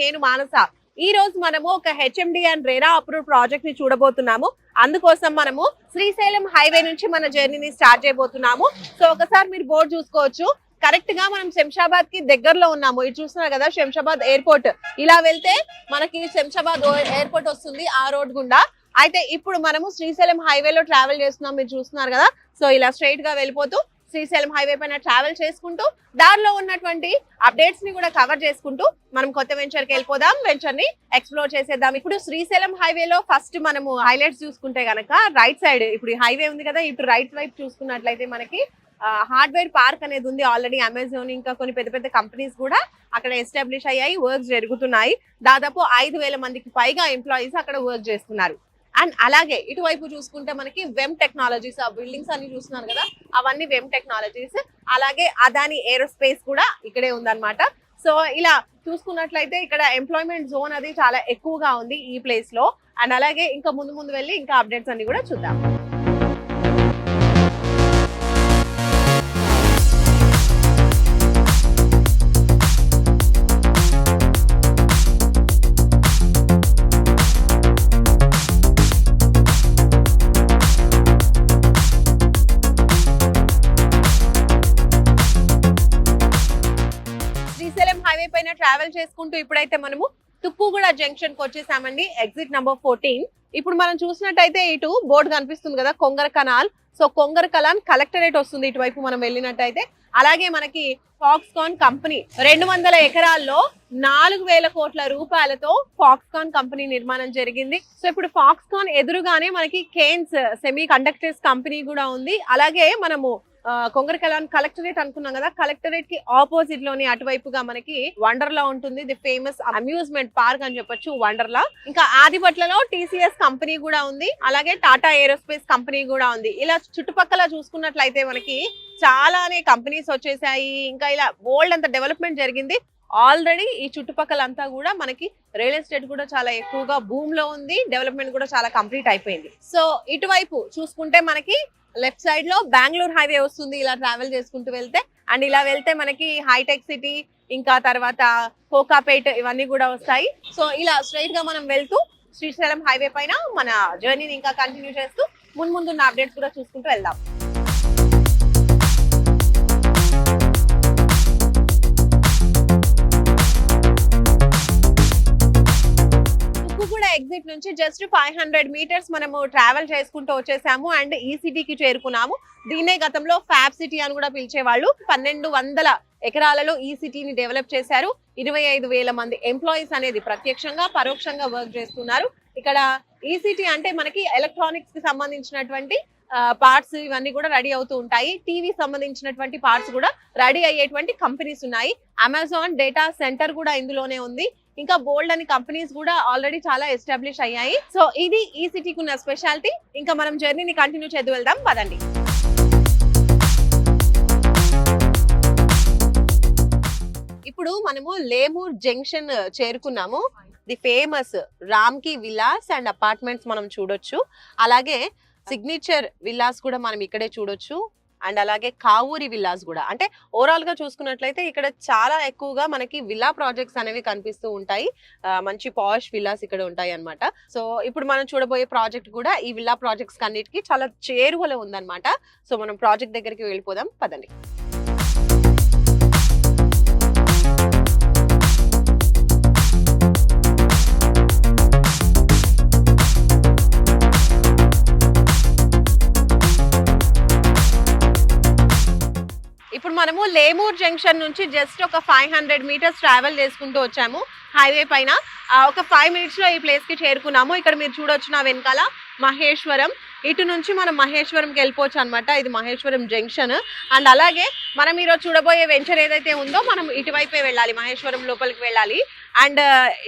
నేను మానస. ఈ రోజు మనము ఒక HMD and RERA approve project ని చూడబోతున్నాము. అందుకోసం మనము శ్రీశైలం హైవే నుంచి మన జర్నీని స్టార్ట్ చేయబోతున్నాము. సో ఒకసారి మీరు బోర్డు చూసుకోవచ్చు. కరెక్ట్ గా మనం శంషాబాద్ కి దగ్గరలో ఉన్నాము. ఇది చూస్తున్నారు కదా శంషాబాద్ ఎయిర్పోర్ట్. ఇలా వెళ్తే మనకి శంషాబాద్ ఎయిర్పోర్ట్ వస్తుంది ఆ రోడ్ గుండా. అయితే ఇప్పుడు మనము శ్రీశైలం హైవేలో ట్రావెల్ చేస్తున్నాం, మీరు చూస్తున్నారు కదా. సో ఇలా స్ట్రైట్ గా వెళ్ళిపోతూ శ్రీశైలం హైవే పైన ట్రావెల్ చేసుకుంటూ దారిలో ఉన్నటువంటి అప్డేట్స్ ని కూడా కవర్ చేసుకుంటూ మనం కొత్త వెంచర్ కి వెళ్ళిపోదాం, వెంచర్ ని ఎక్స్ప్లోర్ చేసేద్దాం. ఇప్పుడు శ్రీశైలం హైవేలో ఫస్ట్ మనము హైలైట్స్ చూసుకుంటే గనక రైట్ సైడ్ ఇప్పుడు హైవే ఉంది కదా, ఇటు రైట్ వైపు చూసుకున్నట్లయితే మనకి హార్డ్వేర్ పార్క్ అనేది ఉంది. ఆల్రెడీ అమెజాన్ ఇంకా కొన్ని పెద్ద పెద్ద కంపెనీస్ కూడా అక్కడ ఎస్టాబ్లిష్ అయ్యాయి, వర్క్స్ జరుగుతున్నాయి. దాదాపు 5,000 మందికి పైగా ఎంప్లాయీస్ అక్కడ వర్క్ చేస్తున్నారు. అండ్ అలాగే ఇటువైపు చూసుకుంటే మనకి వెమ్ టెక్నాలజీస్, ఆ బిల్డింగ్స్ అన్ని చూస్తున్నారు కదా, అవన్నీ వెమ్ టెక్నాలజీస్. అలాగే అదాని ఏరోస్పేస్ కూడా ఇక్కడే ఉందన్నమాట. సో ఇలా చూసుకున్నట్లయితే ఇక్కడ ఎంప్లాయ్మెంట్ జోన్ అది చాలా ఎక్కువగా ఉంది ఈ ప్లేస్ లో. అండ్ అలాగే ఇంకా ముందు ముందు వెళ్ళి ఇంకా అప్డేట్స్ అన్ని కూడా చూద్దాం. ట్రావెల్ చేసుకుంటూ ఇప్పుడైతే మనము తుక్కుగూడ జంక్షన్ కి వచ్చేసామండి, ఎగ్జిట్ నెంబర్ 14. ఇప్పుడు మనం చూసినట్టయితే ఇటు బోర్డు కనిపిస్తుంది కదా, Kongara canal. So Kongara Kalan collectorate వస్తుంది ఇటువైపు మనం వెళ్ళినట్టయితే. అలాగే మనకి ఫాక్స్కాన్ కంపెనీ 200 ఎకరాల్లో 4,000 కోట్ల రూపాయలతో ఫాక్స్కాన్ కంపెనీ నిర్మాణం జరిగింది. సో ఇప్పుడు ఫాక్స్కాన్ ఎదురుగానే మనకి కేన్స్ సెమీ కండక్టర్స్ కంపెనీ కూడా ఉంది. అలాగే మనము కొంగర కలాన్ కలెక్టరేట్ అనుకున్నాం కదా, కలెక్టరేట్ కి ఆపోజిట్ లోని అటువైపుగా మనకి వండర్లా ఉంటుంది, ది ఫేమస్ అమ్యూజ్మెంట్ పార్క్ అని చెప్పొచ్చు వండర్లా. ఇంకా ఆదిపట్లలో టీసీఎస్ కంపెనీ కూడా ఉంది, అలాగే టాటా ఏరోస్పేస్ కంపెనీ కూడా ఉంది. ఇలా చుట్టుపక్కల చూసుకున్నట్లయితే మనకి చాలానే కంపెనీస్ వచ్చేసాయి. ఇంకా ఇలా బోల్డ్ అంత డెవలప్మెంట్ జరిగింది ఆల్రెడీ. ఈ చుట్టుపక్కల అంతా కూడా మనకి రియల్ ఎస్టేట్ కూడా చాలా ఎక్కువగా భూమ్ లో ఉంది, డెవలప్మెంట్ కూడా చాలా కంప్లీట్ అయిపోయింది. సో ఇటువైపు చూసుకుంటే మనకి లెఫ్ట్ సైడ్ లో బెంగళూరు హైవే వస్తుంది, ఇలా ట్రావెల్ చేసుకుంటూ వెళ్తే. అండ్ ఇలా వెళ్తే మనకి హైటెక్ సిటీ, ఇంకా తర్వాత కోకాపేట్, ఇవన్నీ కూడా వస్తాయి. సో ఇలా స్ట్రైట్ గా మనం వెళ్తూ శ్రీశైలం హైవే పైన మన జర్నీని ఇంకా కంటిన్యూ చేస్తూ ముందున్న అప్డేట్స్ కూడా చూసుకుంటూ వెళ్దాం. ఎగ్జిట్ నుంచి జస్ట్ 500 మీటర్స్ మనము ట్రావెల్ చేసుకుంటూ వచ్చేసాము అండ్ ఈ సిటీకి చేరుకున్నాము. దీన్నే గతంలో ఫ్యాబ్ సిటీ అని కూడా పిలిచేవాళ్ళు. 1,200 ఎకరాలలో ఈ సిటీని డెవలప్ చేశారు. 25,000 మంది ఎంప్లాయీస్ అనేది ప్రత్యక్షంగా పరోక్షంగా వర్క్ చేస్తున్నారు. ఇక్కడ ఈ సిటీ అంటే మనకి ఎలక్ట్రానిక్స్ కి సంబంధించినటువంటి పార్ట్స్ ఇవన్నీ కూడా రెడీ అవుతూ ఉంటాయి. టీవీ సంబంధించినటువంటి పార్ట్స్ కూడా రెడీ అయ్యేటువంటి కంపెనీస్ ఉన్నాయి. అమెజాన్ డేటా సెంటర్ కూడా ఇందులోనే ఉంది. ఇంకా బోల్డ్ అని కంపెనీస్ కూడా ఆల్రెడీ చాలా ఎస్టాబ్లిష్ అయ్యాయి. సో ఇది ఈ సిటీకి ఉన్న స్పెషాలిటీ. ఇంకా మనం జర్నీని కంటిన్యూ చేద్దు వెళ్దాం పదండి. ఇప్పుడు మనము లేమూర్ జంక్షన్ చేరుకున్నాము. ది ఫేమస్ రామ్కి విలాస్ అండ్ అపార్ట్మెంట్స్ మనం చూడొచ్చు. అలాగే సిగ్నేచర్ విల్లాస్ కూడా మనం ఇక్కడే చూడొచ్చు. అండ్ అలాగే కావూరి విల్లాస్ కూడా. అంటే ఓవరాల్ గా చూసుకున్నట్లయితే ఇక్కడ చాలా ఎక్కువగా మనకి విల్లా ప్రాజెక్ట్స్ అనేవి కనిపిస్తూ ఉంటాయి. మంచి పాష్ విల్లాస్ ఇక్కడ ఉంటాయి అన్నమాట. సో ఇప్పుడు మనం చూడబోయే ప్రాజెక్ట్ కూడా ఈ విల్లా ప్రాజెక్ట్స్ అన్నిటికీ చాలా చేరువలో ఉందన్నమాట. సో మనం ప్రాజెక్ట్ దగ్గరికి వెళ్ళిపోదాం పదండి. ఇప్పుడు మనము లేమూర్ జంక్షన్ నుంచి జస్ట్ ఒక 500 మీటర్స్ ట్రావెల్ చేసుకుంటూ వచ్చాము హైవే పైన. ఒక 5 మినిట్స్ లో ఈ ప్లేస్ కి చేరుకున్నాము. ఇక్కడ మీరు చూడొచ్చు నా వెనకాల మహేశ్వరం. ఇటు నుంచి మనం మహేశ్వరంకి వెళ్ళిపోవచ్చు అనమాట. ఇది మహేశ్వరం జంక్షన్. అండ్ అలాగే మనం ఈరోజు చూడబోయే వెంచర్ ఏదైతే ఉందో మనం ఇటువైపే వెళ్ళాలి, మహేశ్వరం లోపలికి వెళ్ళాలి. అండ్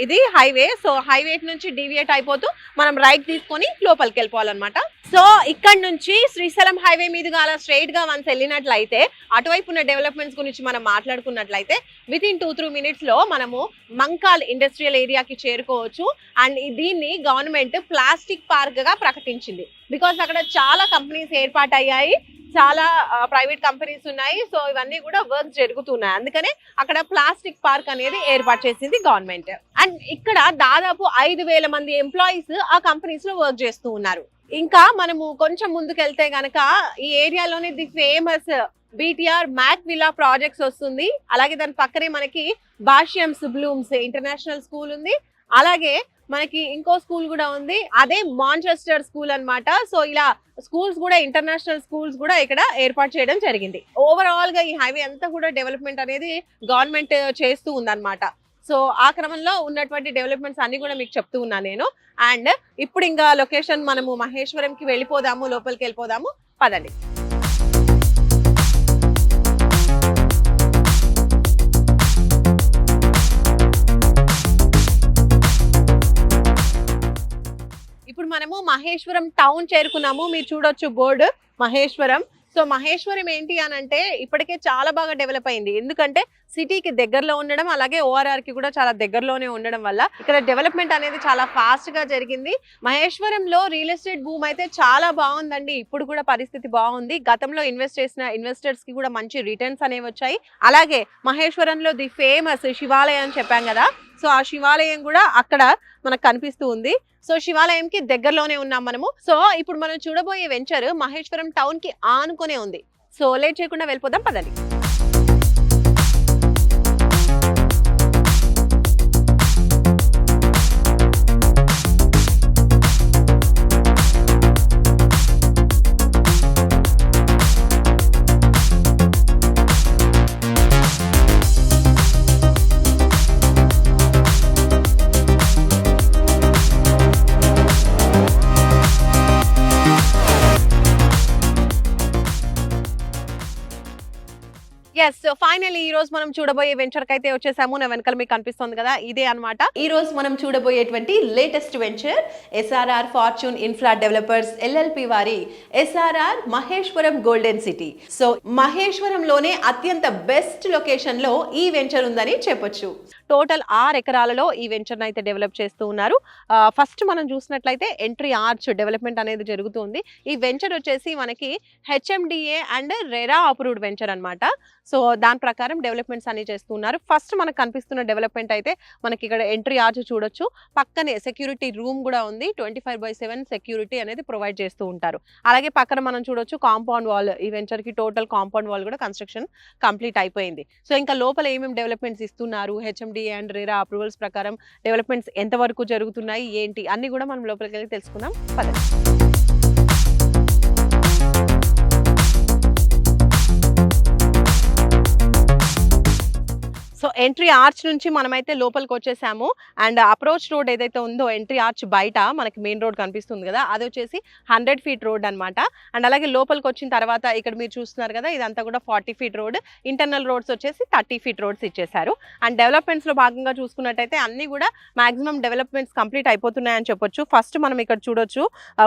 ఇది హైవే. సో హైవే నుంచి డీవియేట్ అయిపోతూ మనం రైట్ తీసుకొని లోపలికి వెళ్ళిపోవాలన్నమాట. సో ఇక్కడ నుంచి శ్రీశైలం హైవే మీదుగా అలా స్ట్రైట్ గా వన్స్ వెళ్ళినట్లయితే అటువైపు ఉన్న డెవలప్మెంట్స్ గురించి మనం మాట్లాడుకున్నట్లయితే వితిన్ 2-3 మినిట్స్ లో మనము మంకాల్ ఇండస్ట్రియల్ ఏరియాకి చేరుకోవచ్చు. అండ్ దీన్ని గవర్నమెంట్ ప్లాస్టిక్ పార్క్ గా ప్రకటించింది. బికాస్ అక్కడ చాలా కంపెనీస్ ఏర్పాటయ్యాయి. చాలా ప్రైవేట్ కంపెనీస్ ఉన్నాయి. సో ఇవన్నీ కూడా వర్క్ జరుగుతున్నాయి. అందుకనే అక్కడ ప్లాస్టిక్ పార్క్ అనేది ఏర్పాటు చేసింది గవర్నమెంట్. అండ్ ఇక్కడ దాదాపు 5,000 మంది ఎంప్లాయీస్ ఆ కంపెనీస్ లో వర్క్ చేస్తూ ఉన్నారు. ఇంకా మనము కొంచెం ముందుకెళ్తే గనక ఈ ఏరియాలోనే the famous BTR Mac villa projects వస్తుంది. అలాగే దాని పక్కనే మనకి భాష్యంస్ బ్లూమ్స్ ఇంటర్నేషనల్ స్కూల్ ఉంది. అలాగే మనకి ఇంకో స్కూల్ కూడా ఉంది, అదే మాంచెస్టర్ స్కూల్ అన్నమాట. సో ఇలా స్కూల్స్ కూడా ఇంటర్నేషనల్ స్కూల్స్ కూడా ఇక్కడ ఏర్పాటు చేయడం జరిగింది. ఓవరాల్ గా ఈ హైవే అంతా కూడా డెవలప్మెంట్ అనేది గవర్నమెంట్ చేస్తూ ఉందన్నమాట. సో ఆ క్రమంలో ఉన్నటువంటి డెవలప్మెంట్స్ అన్ని కూడా మీకు చెప్తూ ఉన్నాను నేను. అండ్ ఇప్పుడు ఇంకా లొకేషన్ మనము మహేశ్వరంకి వెళ్ళిపోదాము, లోపలికి వెళ్ళిపోదాము, పదండి. ఇప్పుడు మనము మహేశ్వరం టౌన్ చేరుకున్నాము. మీరు చూడొచ్చు బోర్డు మహేశ్వరం. సో మహేశ్వరం ఏంటి అని అంటే ఇప్పటికే చాలా బాగా డెవలప్ అయింది. ఎందుకంటే సిటీకి దగ్గరలో ఉండడం, అలాగే ORR కి కూడా చాలా దగ్గరలోనే ఉండడం వల్ల ఇక్కడ డెవలప్మెంట్ అనేది చాలా ఫాస్ట్ గా జరిగింది. మహేశ్వరంలో రియల్ ఎస్టేట్ భూమి అయితే చాలా బాగుందండి. ఇప్పుడు కూడా పరిస్థితి బాగుంది. గతంలో ఇన్వెస్ట్ చేసిన ఇన్వెస్టర్స్ కి కూడా మంచి రిటర్న్స్ అనేవి వచ్చాయి. అలాగే మహేశ్వరంలో ది ఫేమస్ శివాలయం అని చెప్పాం కదా, సో ఆ శివాలయం కూడా అక్కడ మనకు కనిపిస్తూ ఉంది. సో శివాలయంకి దగ్గరలోనే ఉన్నాం మనము. సో ఇప్పుడు మనం చూడబోయే వెంచర్ మహేశ్వరం టౌన్ కి ఆనుకునే ఉంది. సో లేట్ చేయకుండా వెళ్ళిపోదాం, పదండి. ఎస్, ఫైనల్లీ ఈ రోజు మనం చూడబోయే వెంచర్ కి అయితే వచ్చేసాము. నా వెనకాల మీకు కనిపిస్తుంది కదా, ఇదే అన్నమాట ఈ రోజు మనం చూడబోయేటువంటి latest venture. SRR Fortune Infra Developers LLP వారి SRR Maheshwaram Golden City. So మహేశ్వరంలోనే అత్యంత బెస్ట్ లొకేషన్ లో ఈ వెంచర్ ఉందని చెప్పొచ్చు. టోటల్ 6 ఎకరాలలో ఈ వెంచర్ అయితే డెవలప్ చేస్తూ ఉన్నారు. ఫస్ట్ మనం చూసినట్లయితే ఎంట్రీ ఆర్చ్ డెవలప్మెంట్ అనేది జరుగుతుంది. ఈ వెంచర్ వచ్చేసి మనకి HMDA and RERA approved venture అన్నమాట. సో దాని ప్రకారం డెవలప్మెంట్స్ అన్ని చేస్తున్నారు. ఫస్ట్ మనకు కనిపిస్తున్న డెవలప్మెంట్ అయితే మనకి ఇక్కడ ఎంట్రీ ఆర్చ్ చూడొచ్చు. పక్కనే సెక్యూరిటీ రూమ్ కూడా ఉంది. 24/7 సెక్యూరిటీ అనేది ప్రొవైడ్ చేస్తూ ఉంటారు. అలాగే పక్కన మనం చూడొచ్చు కాంపౌండ్ వాల్. ఈ వెంచర్ కి టోటల్ కాంపౌండ్ వాల్ కూడా కన్స్ట్రక్షన్ కంప్లీట్ అయిపోయింది. సో ఇంకా లోపల ఏమేమి డెవలప్మెంట్స్ ఇస్తున్నారు, HMDA అండ్ రెరా అప్రూవల్స్ ప్రకారం డెవలప్మెంట్స్ ఎంత వరకు జరుగుతున్నాయి ఏంటి అన్ని కూడా మనం లోపలికి వెళ్ళి తెలుసుకుందాం, పదండి. సో ఎంట్రీ ఆర్చ్ నుంచి మనమైతే లోపలికి వచ్చేసాము. అండ్ అప్రోచ్ రోడ్ ఏదైతే ఉందో ఎంట్రీ ఆర్చ్ బయట మనకి మెయిన్ రోడ్ కనిపిస్తుంది కదా, అది వచ్చేసి 100 ఫీట్ రోడ్ అనమాట. అండ్ అలాగే లోపలికి వచ్చిన తర్వాత ఇక్కడ మీరు చూస్తున్నారు కదా, ఇదంతా కూడా 40 ఫీట్ రోడ్. ఇంటర్నల్ రోడ్స్ వచ్చేసి 30 ఫీట్ రోడ్స్ ఇచ్చేసారు. అండ్ డెవలప్మెంట్స్ లో భాగంగా చూసుకున్నట్టయితే అన్ని కూడా మాక్సిమం డెవలప్మెంట్స్ కంప్లీట్ అయిపోతున్నాయని చెప్పొచ్చు. ఫస్ట్ మనం ఇక్కడ చూడొచ్చు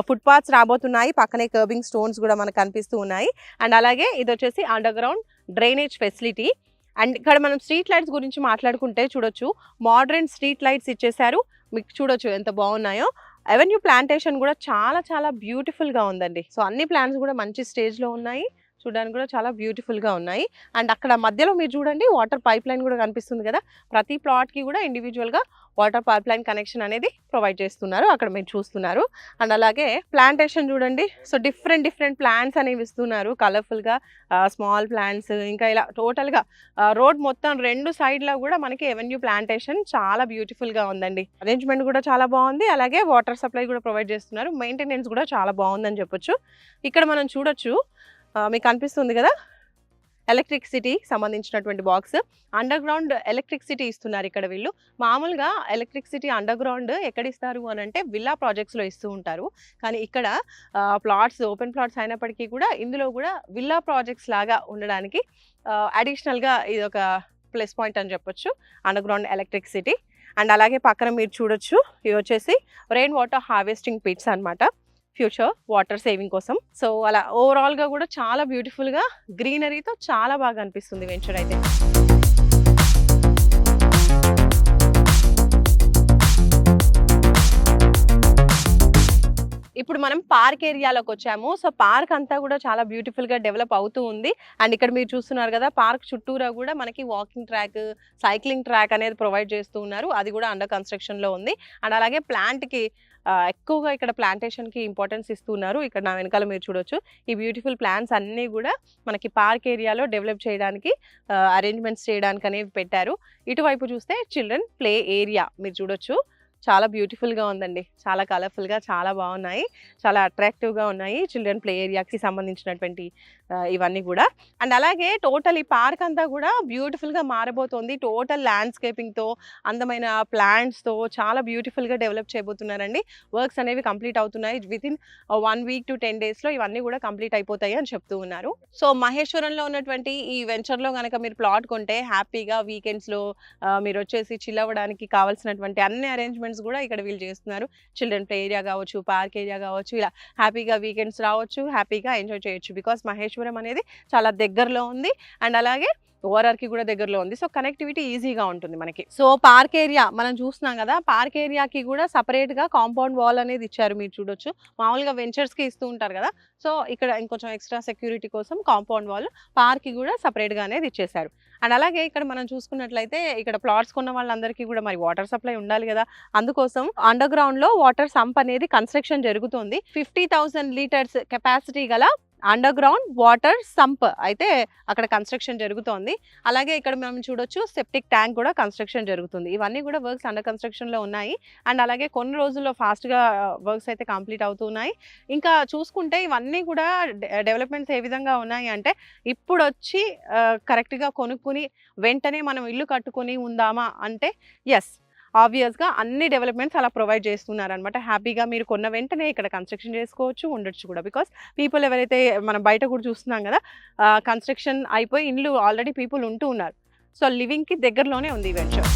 ఫుట్ పాత్స్ రాబోతున్నాయి. పక్కనే కర్బింగ్ స్టోన్స్ కూడా మనకు కనిపిస్తూ ఉన్నాయి. అండ్ అలాగే ఇది వచ్చేసి under ground drainage facility. And ఇక్కడ మనం స్ట్రీట్ లైట్స్ గురించి మాట్లాడుకుంటే చూడొచ్చు, మోడర్న్ స్ట్రీట్ లైట్స్ ఇచ్చేసారు. మీకు చూడొచ్చు ఎంత బాగున్నాయో. అవెన్యూ ప్లాంటేషన్ కూడా చాలా చాలా బ్యూటిఫుల్ గా ఉందండి. సో అన్ని ప్లాంట్స్ కూడా మంచి స్టేజ్ లో ఉన్నాయి, చూడడానికి కూడా చాలా బ్యూటిఫుల్ గా ఉన్నాయి. అండ్ అక్కడ మధ్యలో మీరు చూడండి వాటర్ పైప్ లైన్ కూడా కనిపిస్తుంది కదా, ప్రతి ప్లాట్ కి కూడా ఇండివిజువల్ గా వాటర్ పైప్ లైన్ కనెక్షన్ అనేది ప్రొవైడ్ చేస్తున్నారు, అక్కడ మీరు చూస్తున్నారు. అండ్ అలాగే ప్లాంటేషన్ చూడండి, సో డిఫరెంట్ ప్లాంట్స్ అనేవి ఇస్తున్నారు కలర్ఫుల్ గా, స్మాల్ ప్లాంట్స్. ఇంకా ఇలా టోటల్ గా రోడ్ మొత్తం 2 సైడ్లో కూడా మనకి ఎవెన్యూ ప్లాంటేషన్ చాలా బ్యూటిఫుల్ గా ఉందండి. అరేంజ్మెంట్ కూడా చాలా బాగుంది. అలాగే వాటర్ సప్లై కూడా ప్రొవైడ్ చేస్తున్నారు. మెయింటెనెన్స్ కూడా చాలా బాగుందని చెప్పొచ్చు. ఇక్కడ మనం చూడొచ్చు, మీకు కనిపిస్తుంది కదా ఎలక్ట్రిసిటీ సంబంధించినటువంటి బాక్స్. అండర్ గ్రౌండ్ ఎలక్ట్రిసిటీ ఇస్తున్నారు ఇక్కడ వీళ్ళు. మామూలుగా ఎలక్ట్రిసిటీ అండర్ గ్రౌండ్ ఎక్కడ ఇస్తారు అని అంటే విల్లా ప్రాజెక్ట్స్లో ఇస్తూ ఉంటారు. కానీ ఇక్కడ ప్లాట్స్ ఓపెన్ ప్లాట్స్ అయినప్పటికీ కూడా ఇందులో కూడా విల్లా ప్రాజెక్ట్స్ లాగా ఉండడానికి అడిషనల్గా ఇది ఒక ప్లస్ పాయింట్ అని చెప్పొచ్చు, అండర్ గ్రౌండ్ ఎలక్ట్రిసిటీ. అండ్ అలాగే పక్కన మీరు చూడొచ్చు, ఇవి వచ్చేసి రెయిన్ వాటర్ హార్వెస్టింగ్ పిట్స్ అన్నమాట, ఫ్యూచర్ వాటర్ సేవింగ్ కోసం. సో అలా ఓవరాల్ గా కూడా చాలా బ్యూటిఫుల్ గా గ్రీనరీతో చాలా బాగా అనిపిస్తుంది వెంచర్ అయితే. ఇప్పుడు మనం పార్క్ ఏరియాలోకి వచ్చాము. సో పార్క్ అంతా కూడా చాలా బ్యూటిఫుల్ గా డెవలప్ అవుతూ ఉంది. అండ్ ఇక్కడ మీరు చూస్తున్నారు కదా, పార్క్ చుట్టూరా కూడా మనకి వాకింగ్ ట్రాక్, సైక్లింగ్ ట్రాక్ అనేది ప్రొవైడ్ చేస్తూ ఉన్నారు. అది కూడా అండర్ కన్స్ట్రక్షన్ లో ఉంది. అండ్ అలాగే ప్లాంట్ కి ఎక్కువగా ఇక్కడ ప్లాంటేషన్ కి ఇంపార్టెన్స్ ఇస్తున్నారు. ఇక్కడ నా వెనకాల మీరు చూడొచ్చు, ఈ బ్యూటిఫుల్ ప్లాంట్స్ అన్ని కూడా మనకి పార్క్ ఏరియాలో డెవలప్ చేయడానికి అరేంజ్మెంట్స్ చేయడానికి అనేవి పెట్టారు. ఇటువైపు చూస్తే చిల్డ్రన్ ప్లే ఏరియా మీరు చూడొచ్చు, చాలా బ్యూటిఫుల్ గా ఉందండి. చాలా కలర్ఫుల్ గా చాలా బాగున్నాయి, చాలా అట్రాక్టివ్ గా ఉన్నాయి చిల్డ్రన్ ప్లే ఏరియాకి సంబంధించినటువంటి ఇవన్నీ కూడా. అండ్ అలాగే టోటల్ ఈ పార్క్ అంతా కూడా బ్యూటిఫుల్ గా మారబోతోంది. టోటల్ ల్యాండ్స్కేపింగ్ తో, అందమైన ప్లాంట్స్ తో చాలా బ్యూటిఫుల్ గా డెవలప్ చేయబోతున్నారండి. వర్క్స్ అనేవి కంప్లీట్ అవుతున్నాయి. వితిన్ 1 week to 10 days లో ఇవన్నీ కూడా కంప్లీట్ అయిపోతాయి అని చెప్తూ ఉన్నారు. సో మహేశ్వరంలో ఉన్నటువంటి ఈ వెంచర్ లో కనుక మీరు ప్లాట్ కొంటే హ్యాపీగా వీకెండ్స్ లో మీరు వచ్చేసి చిల్ అవ్వడానికి కావాల్సినటువంటి అన్ని అరేంజ్మెంట్స్ కూడా ఇక్కడ వీళ్ళు చేస్తున్నారు. చిల్డ్రన్ ప్లే ఏరియా కావచ్చు, పార్క్ ఏరియా కావచ్చు, ఇలా హ్యాపీగా వీకెండ్స్ రావచ్చు, హ్యాపీగా ఎంజాయ్ చేయొచ్చు. బికాస్ మహేశ్వరం అనేది చాలా దగ్గరలో ఉంది. అండ్ అలాగే ఓఆర్ఆర్ కి కూడా దగ్గరలో ఉంది. సో కనెక్టివిటీ ఈజీగా ఉంటుంది మనకి. సో పార్క్ ఏరియా మనం చూస్తున్నాం కదా, పార్క్ ఏరియాకి కూడా సపరేట్ గా కాంపౌండ్ వాల్ అనేది ఇచ్చారు. మీరు చూడొచ్చు, మామూలుగా వెంచర్స్ కి ఇస్తూ ఉంటారు కదా, సో ఇక్కడ ఇంకొంచెం ఎక్స్ట్రా సెక్యూరిటీ కోసం కాంపౌండ్ వాల్ పార్క్ కి కూడా సపరేట్ గా అనేది ఇచ్చేసారు. అండ్ అలాగే ఇక్కడ మనం చూసుకున్నట్లయితే ఇక్కడ ప్లాట్స్ కొన్న వాళ్ళందరికీ కూడా మరి వాటర్ సప్లై ఉండాలి కదా, అందుకోసం అండర్ గ్రౌండ్ లో వాటర్ సంప్ అనేది కన్స్ట్రక్షన్ జరుగుతుంది. 50,000 లీటర్స్ కెపాసిటీ గల అండర్ గ్రౌండ్ వాటర్ సంప్ అయితే అక్కడ కన్స్ట్రక్షన్ జరుగుతోంది. అలాగే ఇక్కడ మనం చూడొచ్చు, సెప్టిక్ ట్యాంక్ కూడా కన్స్ట్రక్షన్ జరుగుతుంది. ఇవన్నీ కూడా వర్క్స్ అండర్ కన్స్ట్రక్షన్ లో ఉన్నాయి. అండ్ అలాగే కొన్ని రోజుల్లో ఫాస్ట్ గా వర్క్స్ అయితే కంప్లీట్ అవుతున్నాయి. ఇంకా చూసుకుంటే ఇవన్నీ కూడా డెవలప్మెంట్స్ ఏ విధంగా ఉన్నాయి అంటే, ఇప్పుడు వచ్చి కరెక్ట్ గా కొనుక్కుని వెంటనే మనం ఇల్లు కట్టుకొని ఉందామా అంటే ఎస్, ఆబ్వియస్గా అన్ని డెవలప్మెంట్స్ అలా ప్రొవైడ్ చేస్తున్నారు అనమాట. హ్యాపీగా మీరు కొన్న వెంటనే ఇక్కడ కన్స్ట్రక్షన్ చేసుకోవచ్చు, ఉండొచ్చు కూడా. బికాస్ పీపుల్ ఎవరైతే మనం బయట కూడా చూస్తున్నాం కదా, కన్స్ట్రక్షన్ అయిపోయి ఇండ్లు ఆల్రెడీ పీపుల్ ఉంటూ ఉన్నారు. సో లివింగ్కి దగ్గరలోనే ఉంది ఈ వెంచర్.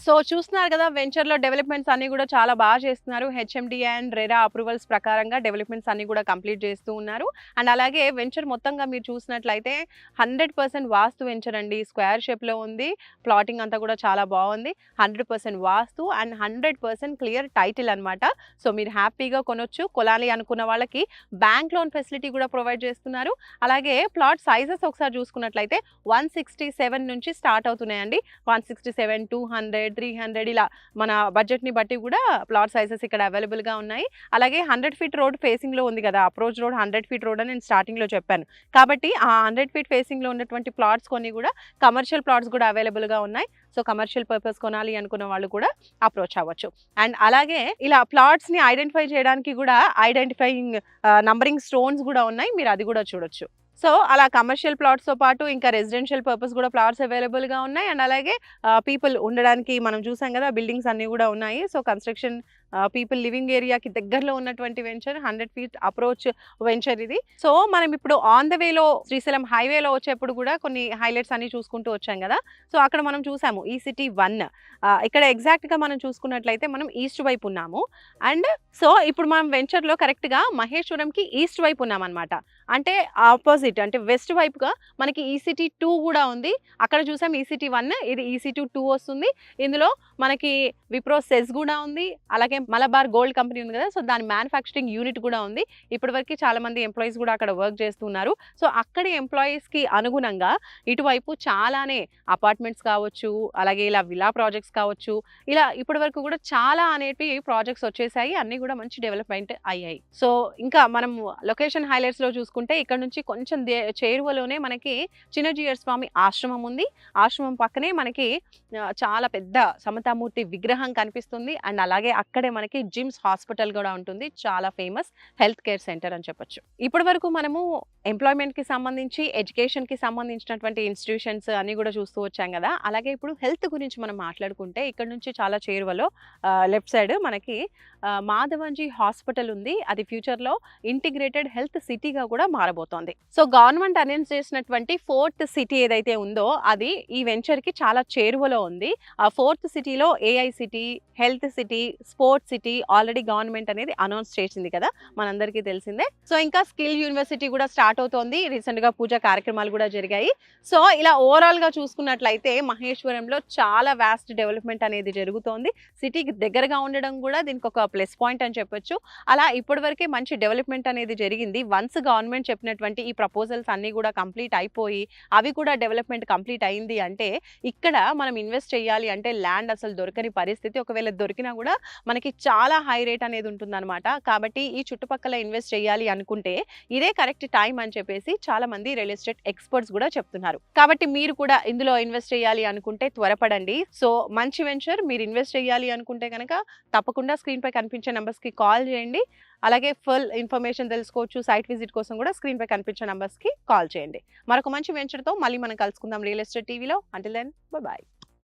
సో చూస్తున్నారు కదా, వెంచర్లో డెవలప్మెంట్స్ అన్ని కూడా చాలా బాగా చేస్తున్నారు. హెచ్ఎండి అండ్ రెరా అప్రూవల్స్ ప్రకారంగా డెవలప్మెంట్స్ అన్ని కూడా కంప్లీట్ చేస్తూ ఉన్నారు. అండ్ అలాగే వెంచర్ మొత్తంగా మీరు చూసినట్లయితే 100% వాస్తు వెంచర్ అండి. స్క్వేర్ షేప్లో ఉంది, ప్లాటింగ్ అంతా కూడా చాలా బాగుంది. 100% వాస్తు అండ్ 100% క్లియర్ టైటిల్ అనమాట. సో మీరు హ్యాపీగా కొనొచ్చు. కొనాలి అనుకున్న వాళ్ళకి బ్యాంక్ లోన్ ఫెసిలిటీ కూడా ప్రొవైడ్ చేస్తున్నారు. అలాగే ప్లాట్ సైజెస్ ఒకసారి చూసుకున్నట్లయితే 167 నుంచి స్టార్ట్ అవుతున్నాయండి. 167, 200, 300 ఇలా మన బడ్జెట్ ని బట్టి కూడా ప్లాట్ సైజెస్ ఇక్కడ అవైలబుల్ గా ఉన్నాయి. అలాగే 100 feet రోడ్ ఫేసింగ్ లో ఉంది కదా, అప్రోచ్ రోడ్ 100 feet రోడ్ అని నేను స్టార్టింగ్ లో చెప్పాను. కాబట్టి ఆ 100 feet ఫేసింగ్ లో ఉన్నటువంటి ప్లాట్స్ కొన్ని కూడా కమర్షియల్ ప్లాట్స్ కూడా అవైలబుల్ గా ఉన్నాయి. సో కమర్షియల్ పర్పస్ కొనాలి అనుకున్న వాళ్ళు కూడా అప్రోచ్ అవ్వచ్చు. అండ్ అలాగే ఇలా ప్లాట్స్ ని ఐడెంటిఫై చేయడానికి కూడా ఐడెంటిఫైయింగ్ నంబరింగ్ స్టోన్స్ కూడా ఉన్నాయి, మీరు అది కూడా చూడొచ్చు. సో అలా కమర్షియల్ ప్లాట్స్తో పాటు ఇంకా రెసిడెన్షియల్ పర్పస్ కూడా ప్లాట్స్ అవైలబుల్గా ఉన్నాయి. అండ్ అలాగే పీపుల్ ఉండడానికి మనం చూసాం కదా, బిల్డింగ్స్ అన్నీ కూడా ఉన్నాయి. సో కన్స్ట్రక్షన్ పీపుల్ లివింగ్ ఏరియాకి దగ్గరలో ఉన్నటువంటి వెంచర్, 100 feet అప్రోచ్ వెంచర్ ఇది. సో మనం ఇప్పుడు ఆన్ ద వేలో శ్రీశైలం హైవేలో వచ్చేప్పుడు కూడా కొన్ని హైలైట్స్ అన్ని చూసుకుంటూ వచ్చాం కదా. సో అక్కడ మనం చూసాము ECT 1. ఇక్కడ ఎగ్జాక్ట్గా మనం చూసుకున్నట్లయితే మనం ఈస్ట్ వైపు ఉన్నాము. అండ్ సో ఇప్పుడు మనం వెంచర్లో కరెక్ట్గా మహేశ్వరంకి ఈస్ట్ వైపు ఉన్నామన్నమాట. అంటే ఆపోజిట్, అంటే వెస్ట్ వైపుగా మనకి ECT 2 కూడా ఉంది. అక్కడ చూసాం ECT 1, ఇది ECT 2 వస్తుంది. ఇందులో మనకి విప్రో సెస్ కూడా ఉంది. అలాగే మలబార్ గోల్డ్ కంపెనీ ఉంది కదా, సో దాని మ్యానుఫ్యాక్చరింగ్ యూనిట్ కూడా ఉంది. ఇప్పటివరకు చాలా మంది ఎంప్లాయీస్ కూడా అక్కడ వర్క్ చేస్తున్నారు. సో అక్కడి ఎంప్లాయీస్కి అనుగుణంగా ఇటువైపు చాలానే అపార్ట్మెంట్స్ కావచ్చు, అలాగే ఇలా విలా ప్రాజెక్ట్స్ కావచ్చు, ఇలా ఇప్పటివరకు కూడా చాలా అనేటివి ప్రాజెక్ట్స్ వచ్చేసాయి. అన్ని కూడా మంచి డెవలప్మెంట్ అయ్యాయి. సో ఇంకా మనం లొకేషన్ హైలైట్స్ లో చూసుకుంటే ఇక్కడ నుంచి కొంచెం చేరువలోనే మనకి చిన్నజీయర్ స్వామి ఆశ్రమం ఉంది. ఆశ్రమం పక్కనే మనకి చాలా పెద్ద సమతామూర్తి విగ్రహం కనిపిస్తుంది. అండ్ అలాగే అక్కడే మనకి జిమ్స్ హాస్పిటల్ కూడా ఉంటుంది, చాలా ఫేమస్ హెల్త్ కేర్ సెంటర్ అని చెప్పొచ్చు. ఇప్పటి వరకు మనము ఎంప్లాయ్మెంట్ కి సంబంధించి, ఎడ్యుకేషన్ కి సంబంధించినటువంటి ఇన్స్టిట్యూషన్స్ అన్ని కూడా చూస్తూ వచ్చాం కదా. అలాగే ఇప్పుడు హెల్త్ గురించి మనం మాట్లాడుకుంటే ఇక్కడ నుంచి చాలా చేరువలో లెఫ్ట్ సైడ్ మనకి మాధవంజీ హాస్పిటల్ ఉంది. అది ఫ్యూచర్లో ఇంటిగ్రేటెడ్ హెల్త్ సిటీగా కూడా మారబోతోంది. సో గవర్నమెంట్ అనౌన్స్ చేసినటువంటి 4th సిటీ ఏదైతే ఉందో అది ఈ వెంచర్ కి చాలా చేరువలో ఉంది. ఆ 4th సిటీలో AI city, health city, sports city already government అనేది అనౌన్స్ చేసింది కదా, మనందరికీ తెలిసిందే. సో ఇంకా స్కిల్ యూనివర్సిటీ కూడా స్టార్ట్ అవుతోంది. రీసెంట్ గా పూజా కార్యక్రమాలు కూడా జరిగాయి. సో ఇలా ఓవరాల్ గా చూసుకున్నట్లయితే మహేశ్వరంలో చాలా వాస్ట్ డెవలప్మెంట్ అనేది జరుగుతోంది. సిటీకి దగ్గరగా ఉండడం కూడా దీనికి ఒక ప్లస్ పాయింట్ అని చెప్పొచ్చు. అలా ఇప్పటి వరకే మంచి డెవలప్మెంట్ అనేది జరిగింది. వన్స్ గవర్నమెంట్ చెప్పినటువంటి ఈ ప్రపోజల్స్ అన్ని కూడా కంప్లీట్ అయిపోయి అవి కూడా డెవలప్మెంట్ కంప్లీట్ అయింది అంటే ఇక్కడ మనం ఇన్వెస్ట్ చేయాలి అంటే ల్యాండ్ అసలు దొరకని పరిస్థితి. ఒకవేళ దొరికినా కూడా మనకి చాలా హై రేట్ అనేది ఉంటుందన్నమాట. కాబట్టి ఈ చుట్టుపక్కల ఇన్వెస్ట్ చేయాలి అనుకుంటే ఇదే కరెక్ట్ టైం అని చెప్పేసి చాలా మంది రియల్ ఎస్టేట్ ఎక్స్పర్ట్స్ కూడా చెప్తున్నారు. కాబట్టి మీరు కూడా ఇందులో ఇన్వెస్ట్ చేయాలి అనుకుంటే త్వరపడండి. సో మంచి వెంచర్, మీరు ఇన్వెస్ట్ చేయాలి అనుకుంటే కనుక తప్పకుండా స్క్రీన్ పై కనిపించే నంబర్స్ కి కాల్ చేయండి. అలాగే ఫుల్ ఇన్ఫర్మేషన్ తెలుసుకోవచ్చు. సైట్ విజిట్ కోసం కూడా స్క్రీన్ పై కనిపించే నంబర్స్ కి కాల్ చేయండి. మరొక మంచి వెంచర్ తో మళ్ళీ మనం కలుసుకుందాం రియల్ ఎస్టేట్ టీవీలో. Until then by.